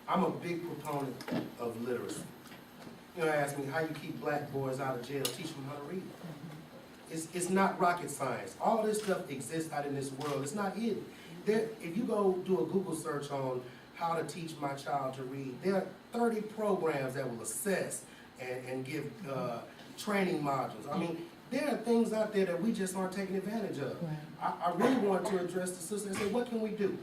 I'm a big proponent of literacy. You know, ask me how you keep black boys out of jail, teach them how to read. It's not rocket science. All this stuff exists out in this world. It's not hidden. If you go do a Google search on how to teach my child to read, there are 30 programs that will assess and give training modules. I mean, there are things out there that we just aren't taking advantage of. Right. I really want to address the sister and say, what can we do?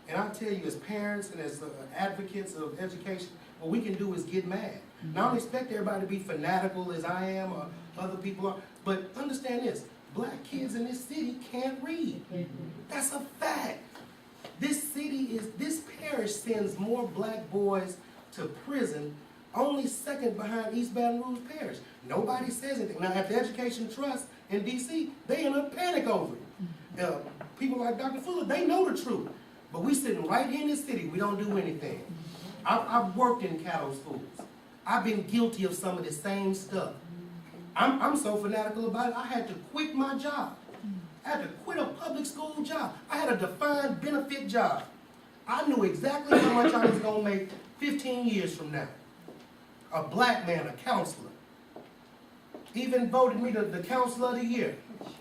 And I'll tell you, as parents and as advocates of education, what we can do is get mad. Mm-hmm. Now, I don't expect everybody to be fanatical as I am or other people are, but understand this, black kids in this city can't read. Mm-hmm. That's a fact. This parish sends more black boys to prison, only second behind East Baton Rouge Parish. Nobody says anything. Now, at the Education Trust in D.C., they in a panic over it. People like Dr. Fuller, they know the truth. But we sitting right here in this city, we don't do anything. I've worked in cattle schools. I've been guilty of some of the same stuff. I'm so fanatical about it, I had to quit my job. I had to quit a public school job. I had a defined benefit job. I knew exactly how much I was going to make 15 years from now. A black man, a counselor. Even voted me the counselor of the year.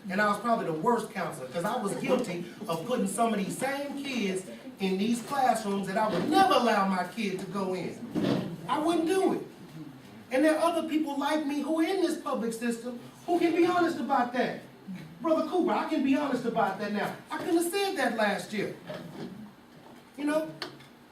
And I was probably the worst counselor because I was guilty of putting some of these same kids in these classrooms that I would never allow my kid to go in. I wouldn't do it. And there are other people like me who are in this public system who can be honest about that. Brother Cooper, I can be honest about that now. I couldn't have said that last year. You know?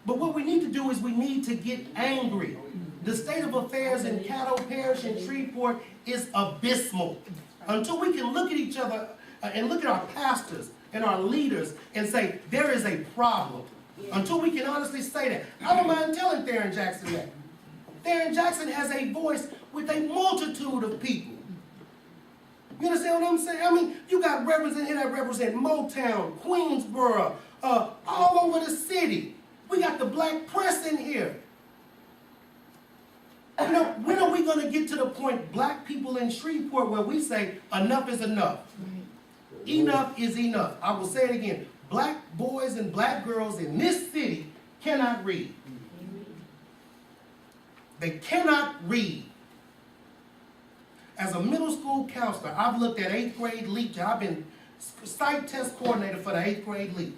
But what we need to do is we need to get angry. The state of affairs in Caddo Parish and Shreveport is abysmal. Until we can look at each other and look at our pastors and our leaders and say, there is a problem. Until we can honestly say that. I don't mind telling Theron Jackson that. Theron Jackson has a voice with a multitude of people. You understand what I'm saying? I mean, you got reverends in here that represent Motown, Queensboro, all over the city. We got the black press in here. You know, when are we going to get to the point, black people in Shreveport, where we say, enough is enough? Right. Enough is enough. I will say it again. Black boys and black girls in this city cannot read. They cannot read. As a middle school counselor, I've looked at 8th grade LEAP. I've been site test coordinator for the 8th grade LEAP.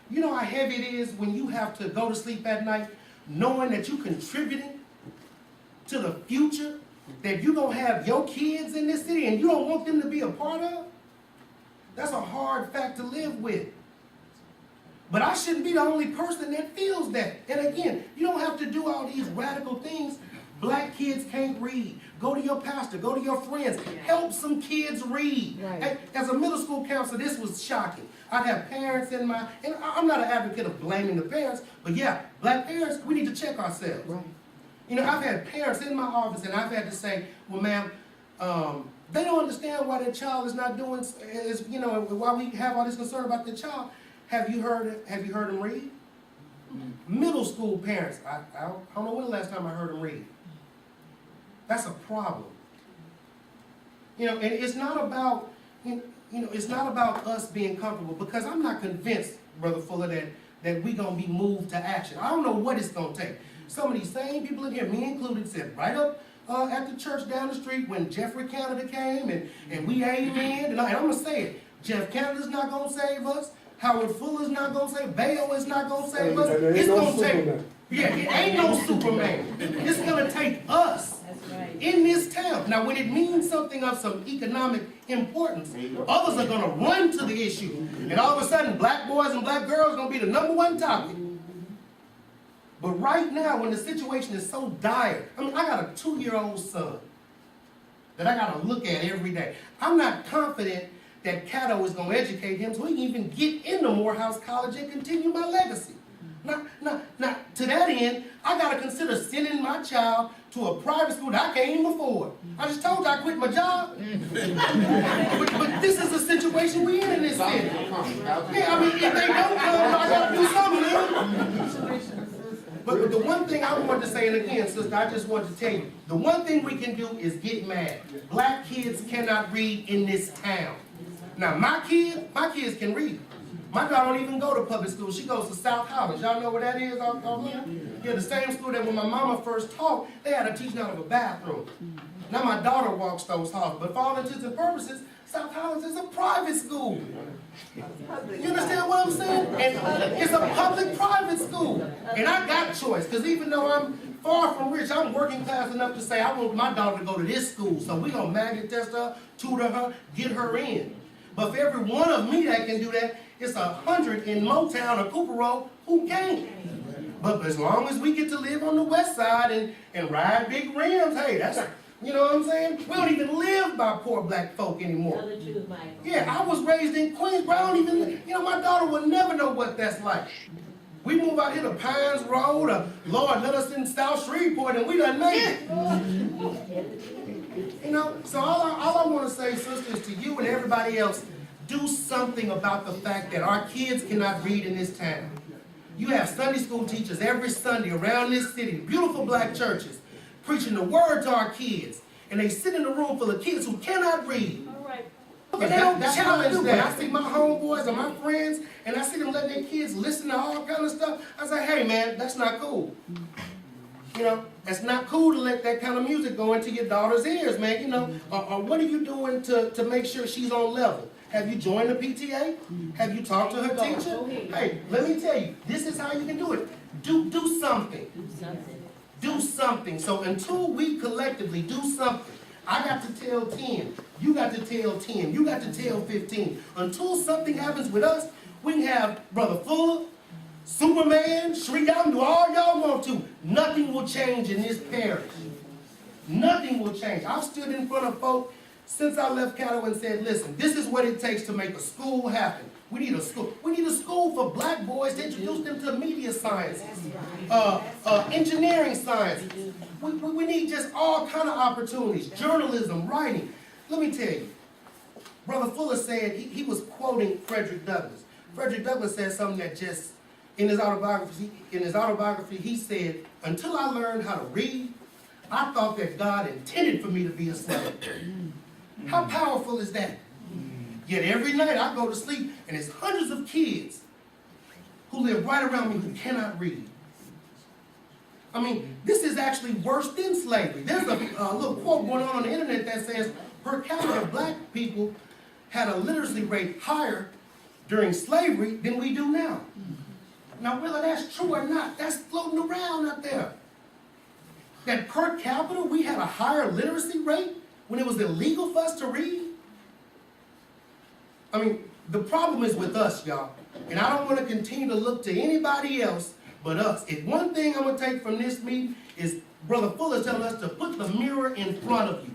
You know how heavy it is when you have to go to sleep at night knowing that you're contributing to the future, that you're going to have your kids in this city and you don't want them to be a part of? That's a hard fact to live with. But I shouldn't be the only person that feels that. And again, you don't have to do all these radical things. Black kids can't read. Go to your pastor, go to your friends, help some kids read. Right. As a middle school counselor, this was shocking. I'd have parents in my, and I'm not an advocate of blaming the parents, but yeah, black parents, we need to check ourselves. Right. You know, I've had parents in my office and I've had to say, well, ma'am, they don't understand why their child is not doing, you know, why we have all this concern about their child. Have you heard them read? Mm-hmm. Middle school parents, I don't know when the last time I heard them read. That's a problem. You know, and it's not about, it's not about us being comfortable, because I'm not convinced, Brother Fuller, that we're going to be moved to action. I don't know what it's going to take. Some of these same people in here, me included, said right up at the church down the street when Jeffrey Canada came and we amen. And I'm going to say it. Jeff Canada's not going to save us. Howard Fuller's not going to save us. Bayo is not going to save us. It's going to take... Yeah, it ain't no Superman. It's going to take us in this town. Now, when it means something of some economic importance, others are going to run to the issue. And all of a sudden, black boys and black girls are going to be the #1 topic. But right now, when the situation is so dire, I mean, I got a 2-year-old son that I got to look at every day. I'm not confident that Caddo is going to educate him so he can even get into Morehouse College and continue my legacy. Now, to that end, I got to consider sending my child to a private school that I can't even afford. I just told you I quit my job. but this is the situation we're in this city. Yeah, I mean, if they don't come, I got to do something. But the one thing I wanted to say, and again, sister, I just wanted to tell you, the one thing we can do is get mad. Black kids cannot read in this town. Now, my kids can read. My daughter don't even go to public school. She goes to South Holland. Y'all know where that is? Yeah, the same school that when my mama first taught, they had her teaching out of a bathroom. Now my daughter walks those halls, but for all intents and purposes, South Holland is a private school. You understand what I'm saying? And it's a public-private school. And I got choice, because even though I'm far from rich, I'm working class enough to say I want my daughter to go to this school. So we're going to magnet test her, tutor her, get her in. But for every one of me that can do that, it's 100 in Motown or Cooper Road who can't. But as long as we get to live on the west side and ride big rims, hey, that's, you know what I'm saying? We don't even live by poor black folk anymore. Yeah, I was raised in Queens, but I don't even, you know, my daughter will never know what that's like. We move out here to Pines Road, or Lord, let us in South Shreveport, and we done made it. You know, so all I want to say, sisters, to you and everybody else, do something about the fact that our kids cannot read in this town. You have Sunday school teachers every Sunday around this city, beautiful black churches, preaching the word to our kids, and they sit in a room full of kids who cannot read. And they don't challenge that. I see my homeboys and my friends, and I see them letting their kids listen to all kind of stuff. I say, hey man, that's not cool. You know, it's not cool to let that kind of music go into your daughter's ears, man. You know, or what are you doing to make sure she's on level? Have you joined the PTA? Have you talked to her teacher? Hey, let me tell you, this is how you can do it. Do something. Do something. So until we collectively do something, I got to tell 10, you got to tell 10, you got to tell 15. Until something happens with us, we can have Brother Fuller, Superman, Shri, y'all can do all y'all want to. Nothing will change in this parish. Nothing will change. I've stood in front of folk since I left Caddo and said, listen, this is what it takes to make a school happen. We need a school. We need a school for black boys to introduce them to media sciences, engineering sciences. We need just all kind of opportunities, journalism, writing. Let me tell you, Brother Fuller said, he was quoting Frederick Douglass. Frederick Douglass said something that just, in his autobiography, he said, until I learned how to read, I thought that God intended for me to be a slave. How powerful is that? Yet every night I go to sleep and there's hundreds of kids who live right around me who cannot read. I mean, this is actually worse than slavery. There's a little quote going on the internet that says per capita black people had a literacy rate higher during slavery than we do now. Now, whether that's true or not, that's floating around out there. That per capita we had a higher literacy rate when it was illegal for us to read? I mean, the problem is with us, y'all. And I don't want to continue to look to anybody else but us. If one thing I'm going to take from this meeting is Brother Fuller telling us to put the mirror in front of you.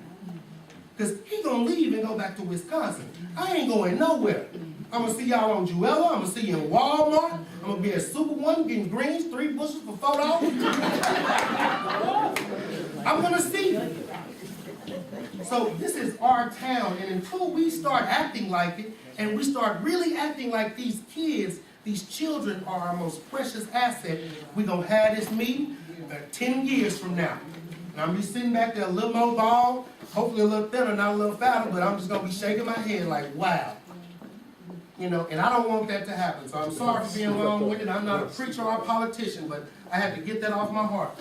Because he's going to leave and go back to Wisconsin. I ain't going nowhere. I'm going to see y'all on Juella. I'm going to see you in Walmart. I'm going to be at Super One getting greens, 3 bushels for $4. I'm going to see you. So this is our town, and until we start acting like it, and we start really acting like these kids, these children are our most precious asset, we're going to have this meeting 10 years from now. And I'm going to be sitting back there a little more bald, hopefully a little thinner, not a little fatter, but I'm just going to be shaking my head like, wow. You know, and I don't want that to happen. So I'm sorry for being long-winded. I'm not a preacher or a politician, but I had to get that off my heart.